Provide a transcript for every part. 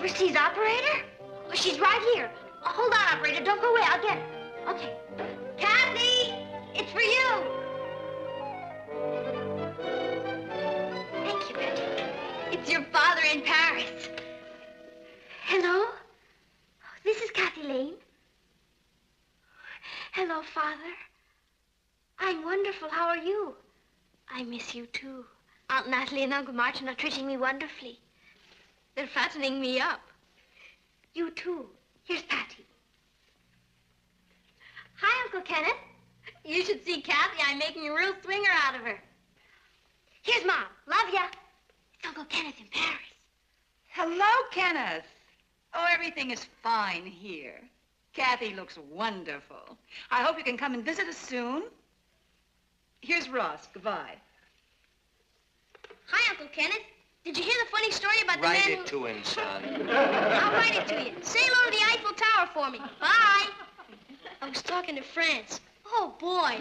overseas operator? Oh, she's right here. Oh, hold on, operator. Don't go away. I'll get her. Okay. Kathy, it's for you. Thank you, Betty. It's your father in Paris. Hello? This is Kathy Lane. Hello, Father. I'm wonderful. How are you? I miss you, too. Aunt Natalie and Uncle Martin are treating me wonderfully. They're fattening me up. You, too. Here's Patty. Hi, Uncle Kenneth. You should see Kathy. I'm making a real swinger out of her. Here's Mom. Love ya. It's Uncle Kenneth in Paris. Hello, Kenneth. Oh, everything is fine here. Kathy looks wonderful. I hope you can come and visit us soon. Here's Ross. Goodbye. Hi, Uncle Kenneth. Did you hear the funny story about the Write man it to him, son. I'll write it to you. Say hello to the Eiffel Tower for me. Bye. I was talking to France. Oh, boy.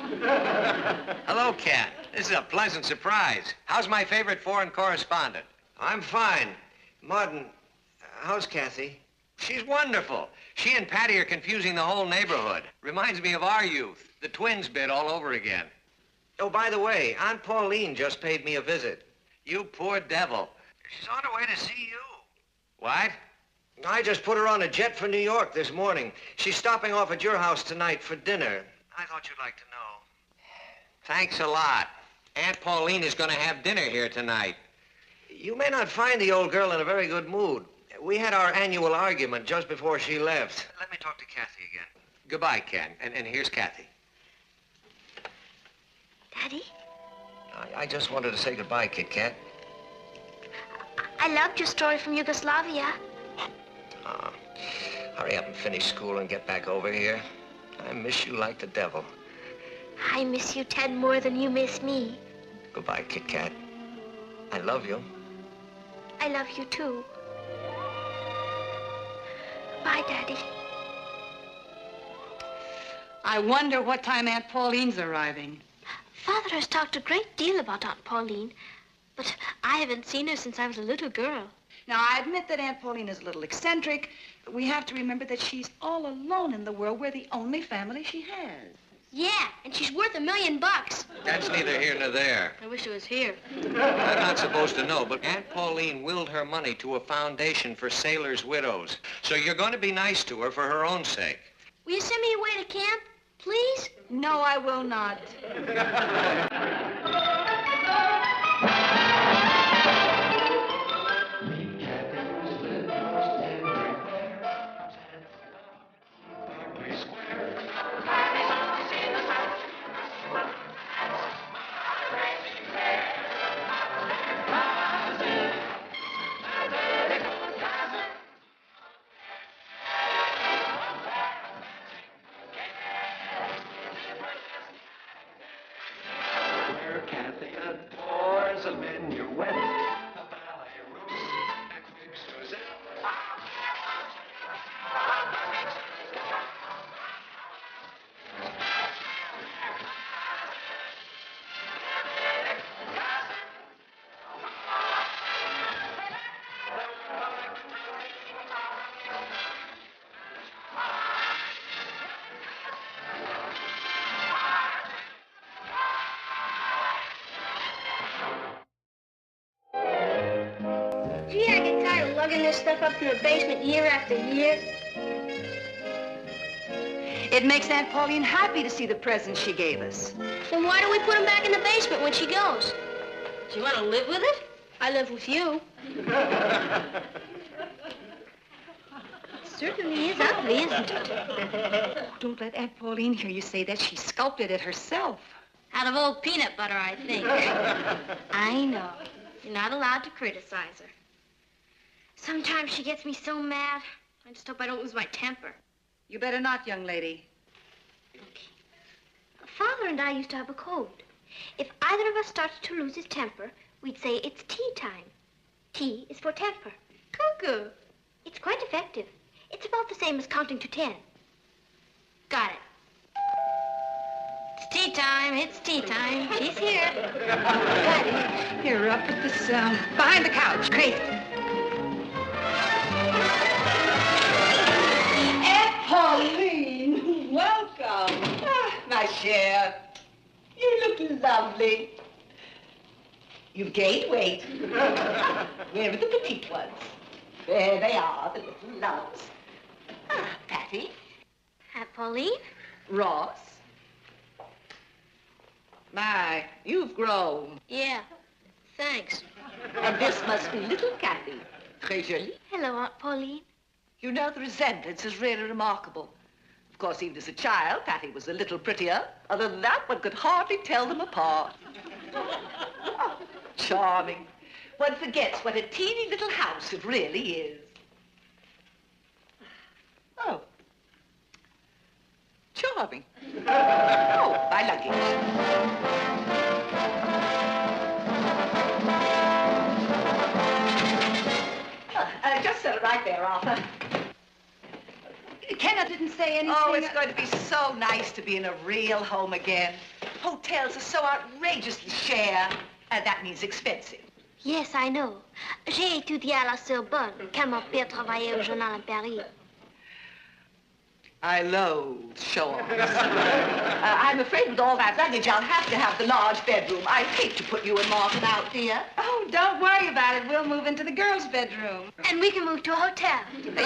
Hello, Kat. This is a pleasant surprise. How's my favorite foreign correspondent? I'm fine. Martin, how's Kathy? She's wonderful. She and Patty are confusing the whole neighborhood. Reminds me of our youth. The twins bit all over again. Oh, by the way, Aunt Pauline just paid me a visit. You poor devil. She's on her way to see you. What? I just put her on a jet for New York this morning. She's stopping off at your house tonight for dinner. I thought you'd like to know. Thanks a lot. Aunt Pauline is going to have dinner here tonight. You may not find the old girl in a very good mood. We had our annual argument just before she left. Let me talk to Kathy again. Goodbye, Ken. And here's Kathy. Daddy? I just wanted to say goodbye, Kit Kat. I loved your story from Yugoslavia. Hurry up and finish school and get back over here. I miss you like the devil. I miss you, Ted, more than you miss me. Goodbye, Kit Kat. I love you. I love you, too. Bye, Daddy. I wonder what time Aunt Pauline's arriving. Father has talked a great deal about Aunt Pauline, but I haven't seen her since I was a little girl. Now, I admit that Aunt Pauline is a little eccentric, but we have to remember that she's all alone in the world. We're the only family she has. Yeah, and she's worth $1 million. That's neither here nor there. I wish it was here. I'm not supposed to know, but Aunt Pauline willed her money to a foundation for sailors' widows. So you're going to be nice to her for her own sake. Will you send me away to camp, please? No, I will not. Gee, I get tired of lugging this stuff up to the basement year after year. It makes Aunt Pauline happy to see the presents she gave us. Then why do we put them back in the basement when she goes? Do you want to live with it? I live with you. It certainly is ugly, isn't it? Don't let Aunt Pauline hear you say that. She sculpted it herself. Out of old peanut butter, I think. I know. You're not allowed to criticize her. Sometimes she gets me so mad. I just hope I don't lose my temper. You better not, young lady. Okay. Father and I used to have a code. If either of us started to lose his temper, we'd say it's tea time. T is for temper. Cuckoo. It's quite effective. It's about the same as counting to 10. Got it. It's tea time. It's tea time. She's here. Got it. Here, up at this, behind the couch. Crazy. Cher. You look lovely. You've gained weight. Where are the petite ones? There they are, the little loves. Ah, Patty. Aunt Pauline? Ross. My, you've grown. Yeah, thanks. And this must be little Kathy. Très jolie. Hello, Aunt Pauline. You know, the resemblance is really remarkable. Of course, even as a child, Patty was a little prettier. Other than that, one could hardly tell them apart. Oh, charming. One forgets what a teeny little house it really is. Oh. Charming. Oh, my luggage. Just set it right there, Arthur. Kenneth didn't say anything. Oh, it's going to be so nice to be in a real home again. Hotels are so outrageously cher. That means expensive. Yes, I know. J'ai étudié à la Sorbonne, quand mon père travaillait au journal à Paris. I loathe show-offs. I'm afraid with all that luggage, I'll have to have the large bedroom. I hate to put you and Martin out, dear. Oh, don't worry about it. We'll move into the girls' bedroom. And we can move to a hotel.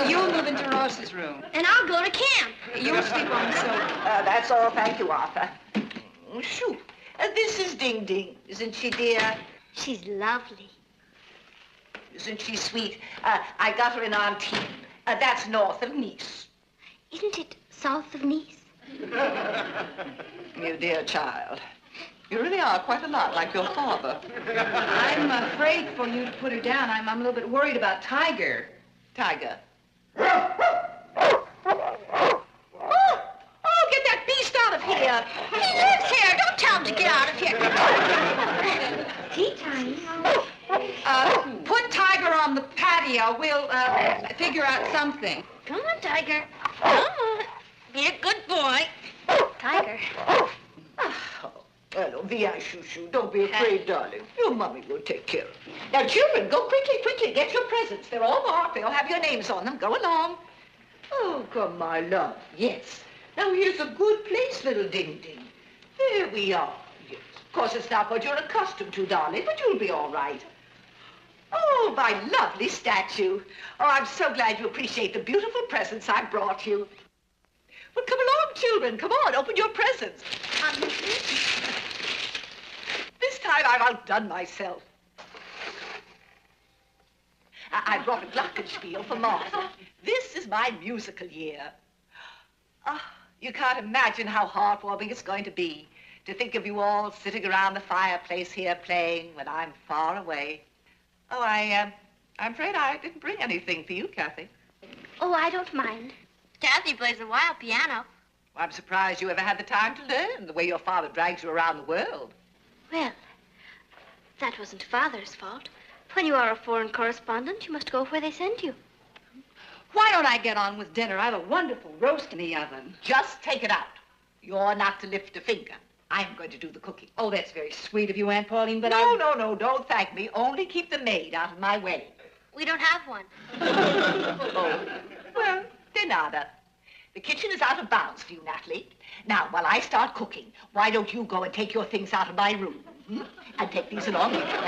You'll move into Ross's room. And I'll go to camp. You'll sleep on the sofa. That's all, thank you, Arthur. Shoo. This is Ding Ding, isn't she, dear? She's lovely. Isn't she sweet? I got her in Antibes. That's north of Nice. Isn't it south of Nice? You dear child. You really are quite a lot like your father. I'm afraid for you to put her down. I'm a little bit worried about Tiger. Tiger. Oh, get that beast out of here. He lives here. Don't tell him to get out of here. Tea time. Put Tiger on the patio. We'll figure out something. Come on, Tiger. Come on. Be a good boy. Tiger. Oh, hello, viens, chouchou. Don't be afraid, darling. Your mummy will take care of you. Now, children, go quickly, quickly. Get your presents. They're all marked. They all have your names on them. Go along. Oh, come, my love. Yes. Now, here's a good place, little Ding Ding. There we are. Yes. Of course, it's not what you're accustomed to, darling, but you'll be all right. Oh, my lovely statue. Oh, I'm so glad you appreciate the beautiful presents I brought you. Well, come along, children. Come on, open your presents. This time I've outdone myself. I brought a glockenspiel for Martha. This is my musical year. Oh, you can't imagine how heartwarming it's going to be to think of you all sitting around the fireplace here playing when I'm far away. Oh, I'm afraid I didn't bring anything for you, Kathy. Oh, I don't mind. Kathy plays a wild piano. Well, I'm surprised you ever had the time to learn the way your father drags you around the world. Well, that wasn't Father's fault. When you are a foreign correspondent, you must go where they send you. Why don't I get on with dinner? I have a wonderful roast in the oven. Just take it out. You're not to lift a finger. I'm going to do the cooking. Oh, that's very sweet of you, Aunt Pauline, but No, don't thank me. Only keep the maid out of my way. We don't have one. Oh, well, de nada. The kitchen is out of bounds for you, Natalie. Now, while I start cooking, why don't you go and take your things out of my room? And take these along with you.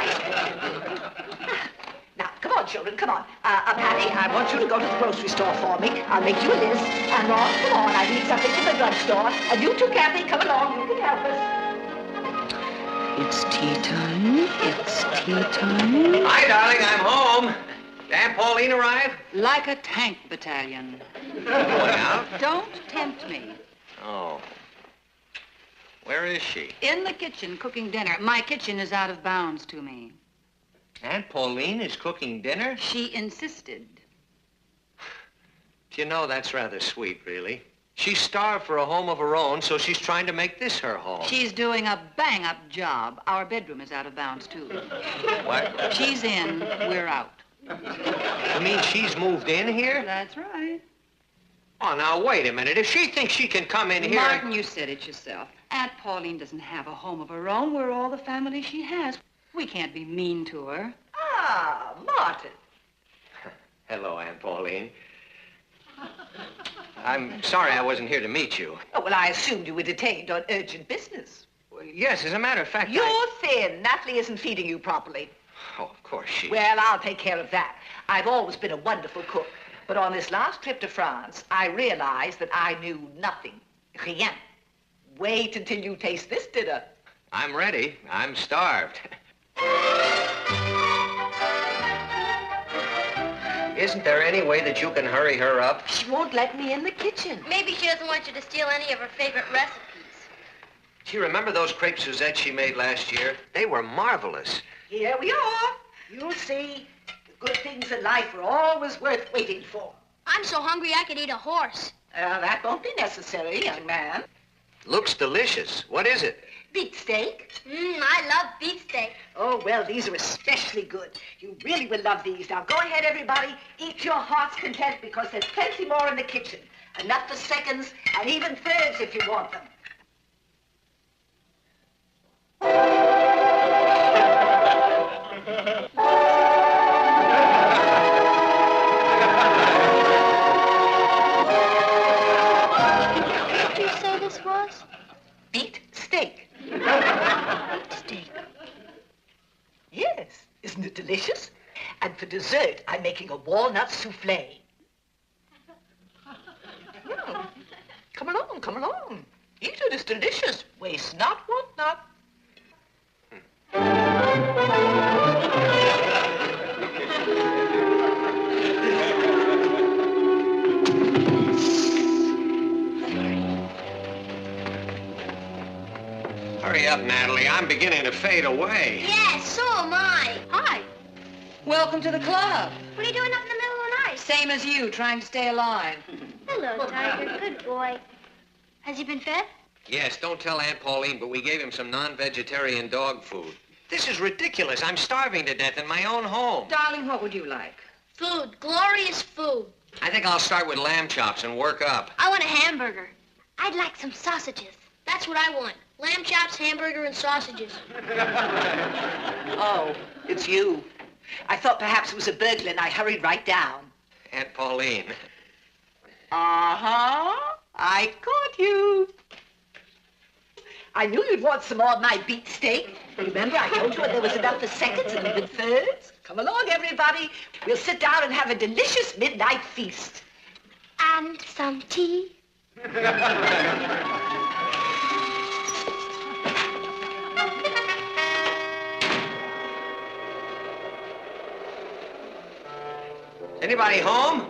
Now, come on, children, come on. Patty, I want you to go to the grocery store for me. I'll make you a list. And Ross, come on, I need something from the drugstore. And you too, Kathy, come along. You can help us. It's tea time. It's tea time. Hi, darling, I'm home. Did Aunt Pauline arrive? Like a tank battalion. Going out? Don't tempt me. Oh. Where is she? In the kitchen, cooking dinner. My kitchen is out of bounds to me. Aunt Pauline is cooking dinner? She insisted. Do you know, that's rather sweet, really. She's starved for a home of her own, so she's trying to make this her home. She's doing a bang-up job. Our bedroom is out of bounds, too. What? She's in, we're out. You mean she's moved in here? That's right. Oh, now, wait a minute. If she thinks she can come in here... Martin, you said it yourself. Aunt Pauline doesn't have a home of her own. We're all the family she has. We can't be mean to her. Ah, Martin. Hello, Aunt Pauline. I'm sorry I wasn't here to meet you. Oh, well, I assumed you were detained on urgent business. Well, yes, as a matter of fact, You're thin. Natalie isn't feeding you properly. Oh, of course she... Well, I'll take care of that. I've always been a wonderful cook. But on this last trip to France, I realized that I knew nothing. Rien. Wait until you taste this dinner. I'm ready. I'm starved. Isn't there any way that you can hurry her up? She won't let me in the kitchen. Maybe she doesn't want you to steal any of her favorite recipes. Do you remember those crepe Suzette she made last year? They were marvelous. Here we are. You'll see. The good things in life are always worth waiting for. I'm so hungry I could eat a horse. That won't be necessary, young man. Looks delicious. What is it? Beefsteak. I love beefsteak. Oh, well, these are especially good. You really will love these. Now, go ahead, everybody. Eat your heart's content because there's plenty more in the kitchen. Enough for seconds and even thirds if you want them. What did you say this was? Beet steak. Beefsteak. Yes. Isn't it delicious? And for dessert, I'm making a walnut souffle. Come along, come along. Eat it, it's delicious. Waste not, want not. Hurry up, Natalie. I'm beginning to fade away. Yes, so am I. Hi. Welcome to the club. What are you doing up in the middle of the night? Same as you, trying to stay alive. Hello, Tiger. Good boy. Has he been fed? Yes, don't tell Aunt Pauline, but we gave him some non-vegetarian dog food. This is ridiculous. I'm starving to death in my own home. Darling, what would you like? Food. Glorious food. I think I'll start with lamb chops and work up. I want a hamburger. I'd like some sausages. That's what I want. Lamb chops, hamburger, and sausages. Oh, it's you. I thought perhaps it was a burglar and I hurried right down. Aunt Pauline. Uh-huh. I caught you. I knew you'd want some more of my beef steak. Remember, I told you there was enough for seconds and even thirds? Come along, everybody. We'll sit down and have a delicious midnight feast. And some tea. Anybody home?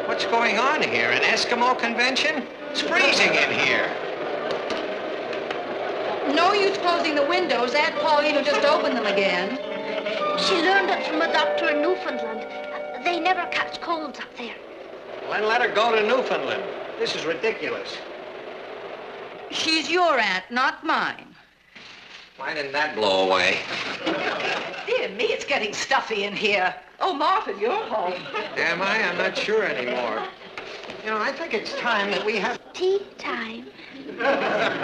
What's going on here? An Eskimo convention? It's freezing in here. No use closing the windows. Aunt Pauline will just open them again. She learned it from a doctor in Newfoundland. They never catch colds up there. Well, then let her go to Newfoundland. This is ridiculous. She's your aunt, not mine. Why didn't that blow away? Dear me, it's getting stuffy in here. Oh, Martin, you're home. Am I? I'm not sure anymore. You know, I think it's time that we have... Tea time.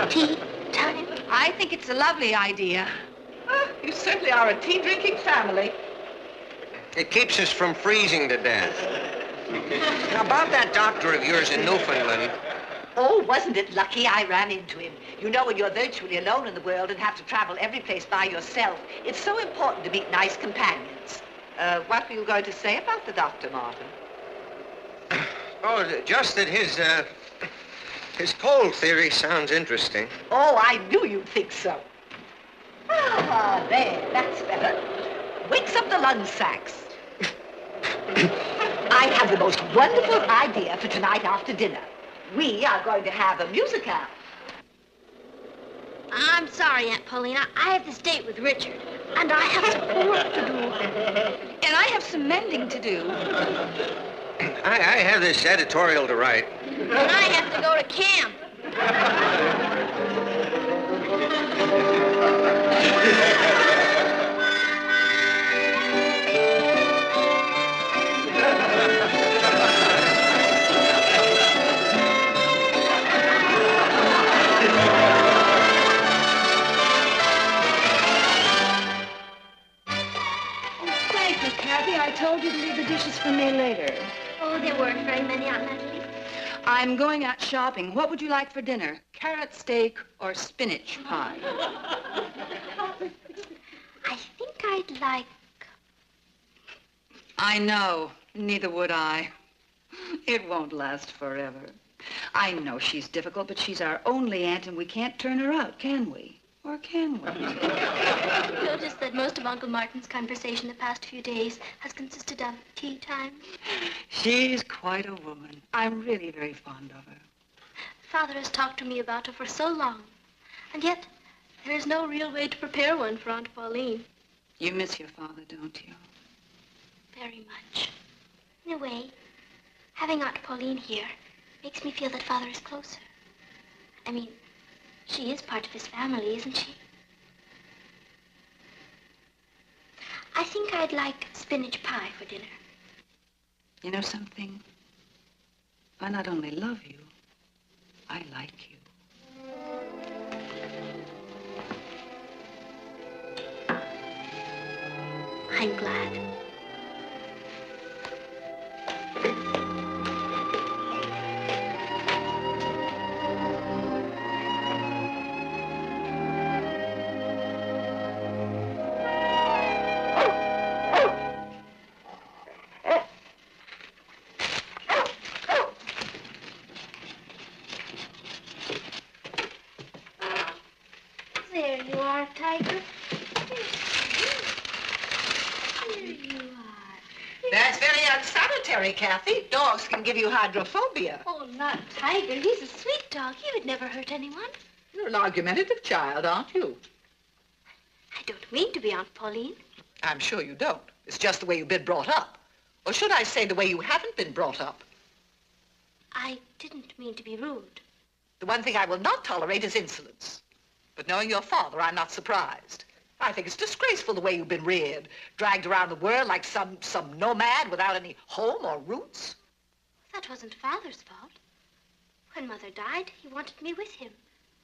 Tea time. I think it's a lovely idea. You certainly are a tea-drinking family. It keeps us from freezing to death. Now, about that doctor of yours in Newfoundland... Oh, wasn't it lucky I ran into him? You know, when you're virtually alone in the world and have to travel every place by yourself, it's so important to meet nice companions. What were you going to say about the doctor, Martin? Oh, just that his cold theory sounds interesting. Oh, I knew you'd think so. Ah, there, that's better. Wakes up the lung sacs. I have the most wonderful idea for tonight after dinner. We are going to have a musical. I'm sorry, Aunt Paulina. I have this date with Richard, and I have some work to do. And I have some mending to do. I have this editorial to write. And I have to go to camp. for me later. Oh, there weren't very many, Aunt Natalie. I'm going out shopping. What would you like for dinner? Carrot steak or spinach pie? I think I'd like... I know. Neither would I. It won't last forever. I know she's difficult, but she's our only aunt, and we can't turn her out, can we? Or can we? Notice that most of Uncle Martin's conversation the past few days has consisted of tea time. She's quite a woman. I'm really very fond of her. Father has talked to me about her for so long, and yet there is no real way to prepare one for Aunt Pauline. You miss your father, don't you? Very much. In a way, having Aunt Pauline here makes me feel that Father is closer. I mean, she is part of his family, isn't she? I think I'd like spinach pie for dinner. You know something? I not only love you, I like you. I'm glad. There you are, Tiger. There you are. That's very unsanitary, Kathy. Dogs can give you hydrophobia. Oh, not Tiger. He's a sweet dog. He would never hurt anyone. You're an argumentative child, aren't you? I don't mean to be Aunt Pauline. I'm sure you don't. It's just the way you've been brought up. Or should I say the way you haven't been brought up? I didn't mean to be rude. The one thing I will not tolerate is insolence. But knowing your father, I'm not surprised. I think it's disgraceful the way you've been reared, dragged around the world like some nomad without any home or roots. That wasn't Father's fault. When Mother died, he wanted me with him.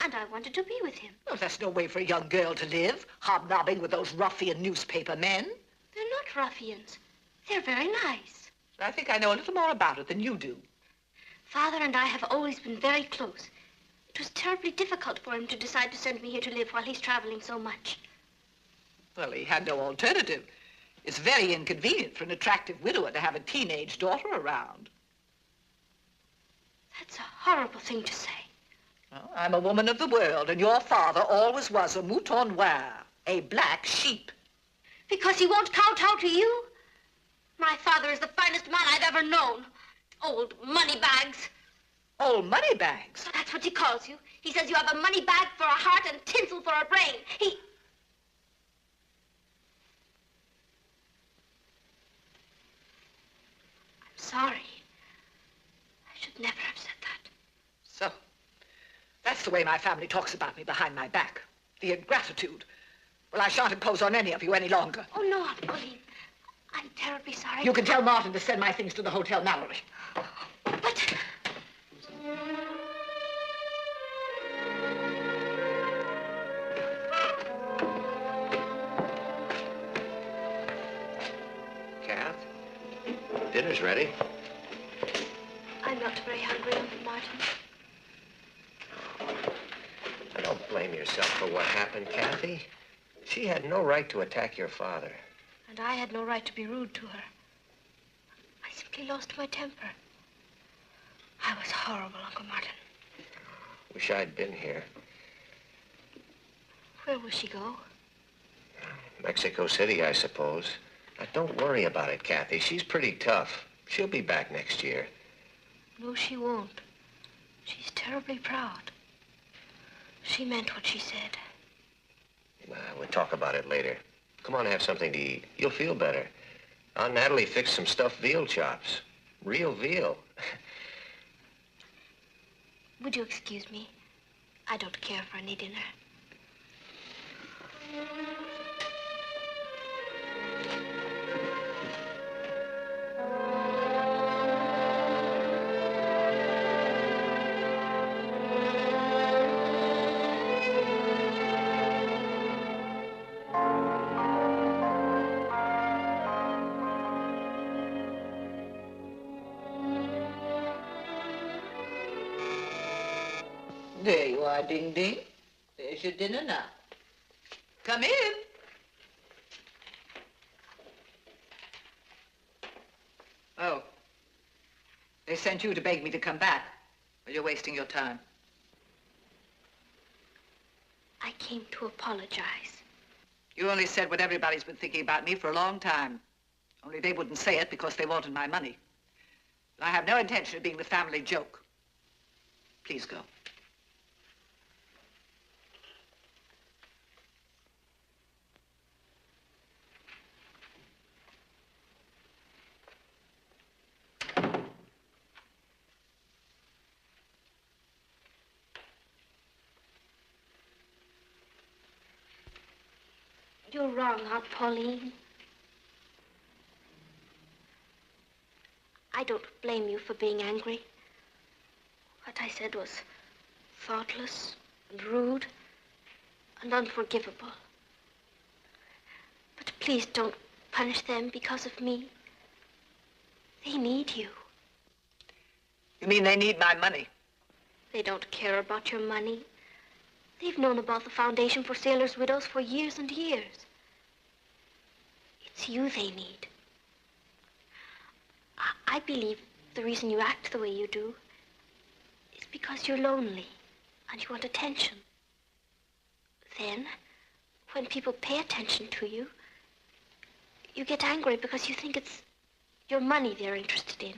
And I wanted to be with him. Well, that's no way for a young girl to live, hobnobbing with those ruffian newspaper men. They're not ruffians. They're very nice. I think I know a little more about it than you do. Father and I have always been very close. It was terribly difficult for him to decide to send me here to live while he's traveling so much. Well, he had no alternative. It's very inconvenient for an attractive widower to have a teenage daughter around. That's a horrible thing to say. Well, I'm a woman of the world, and your father always was a mouton noir, a black sheep. Because he won't kowtow to you? My father is the finest man I've ever known. Old moneybags. Old money bags? That's what he calls you. He says you have a money bag for a heart and tinsel for a brain. I'm sorry. I should never have said that. So, that's the way my family talks about me behind my back. The ingratitude. Well, I shan't impose on any of you any longer. Oh, no, Aunt Pauline. I'm terribly sorry. You can tell Martin to send my things to the Hotel Mallory. But... Kath, dinner's ready. I'm not very hungry, Uncle Martin. Now, don't blame yourself for what happened, Kathy. She had no right to attack your father. And I had no right to be rude to her. I simply lost my temper. I was horrible, Uncle Martin. Wish I'd been here. Where will she go? Mexico City, I suppose. Now, don't worry about it, Kathy. She's pretty tough. She'll be back next year. No, she won't. She's terribly proud. She meant what she said. We'll talk about it later. Come on, have something to eat. You'll feel better. Aunt Natalie fixed some stuffed veal chops. Real veal. Would you excuse me? I don't care for any dinner. There you are, Ding Ding. There's your dinner now. Come in. Oh. They sent you to beg me to come back. Well, you're wasting your time. I came to apologize. You only said what everybody's been thinking about me for a long time. Only they wouldn't say it because they wanted my money. But I have no intention of being the family joke. Please go. You're wrong, Aunt Pauline. I don't blame you for being angry. What I said was thoughtless and rude and unforgivable. But please don't punish them because of me. They need you. You mean they need my money? They don't care about your money. They've known about the Foundation for Sailors' Widows for years and years. It's you they need. I believe the reason you act the way you do is because you're lonely and you want attention. Then, when people pay attention to you, you get angry because you think it's your money they're interested in.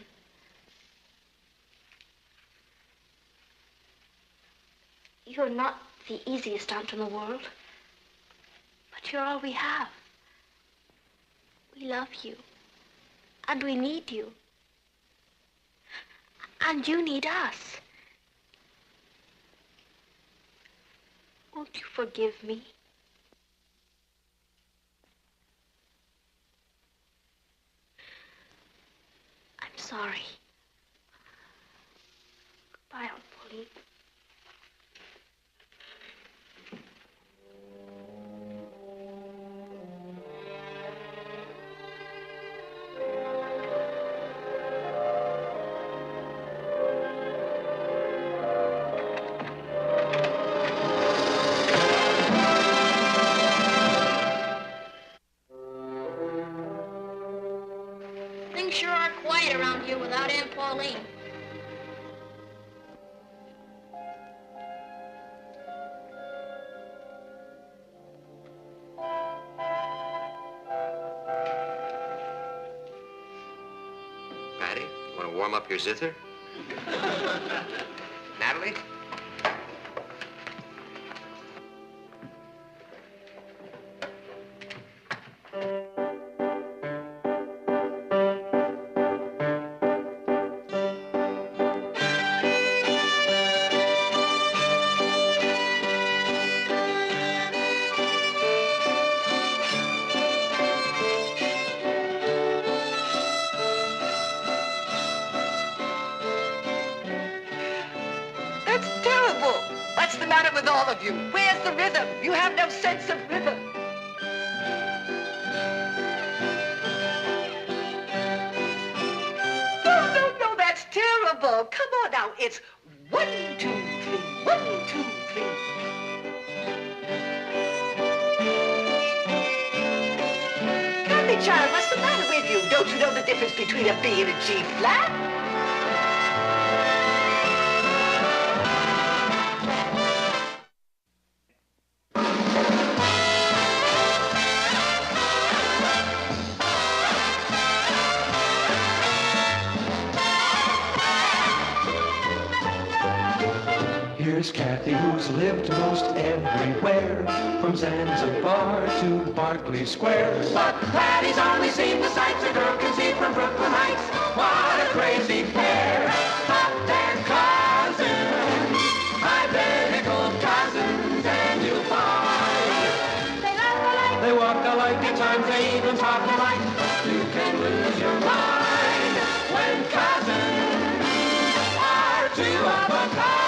You're not the easiest aunt in the world, but you're all we have. We love you, and we need you, and you need us. Won't you forgive me? I'm sorry. Goodbye, Aunt Pauline. Things sure are quiet around here without Aunt Pauline. Patty, you want to warm up your zither? Natalie? That's terrible. What's the matter with all of you? Where's the rhythm? You have no sense of rhythm. No, that's terrible. Come on now. It's 1, 2, 3, 1, 2, 3. Candy child, what's the matter with you? Don't you know the difference between a B and a G flat? Here's Kathy, who's lived most everywhere, from Zanzibar to Berkeley Square. But Patty's only seen the sights a girl can see from Brooklyn Heights. What a crazy pair! But they're cousins, identical cousins, and you'll find they laugh alike, they walk alike, at times they even talk alike. You can lose your mind when cousins are two of a kind.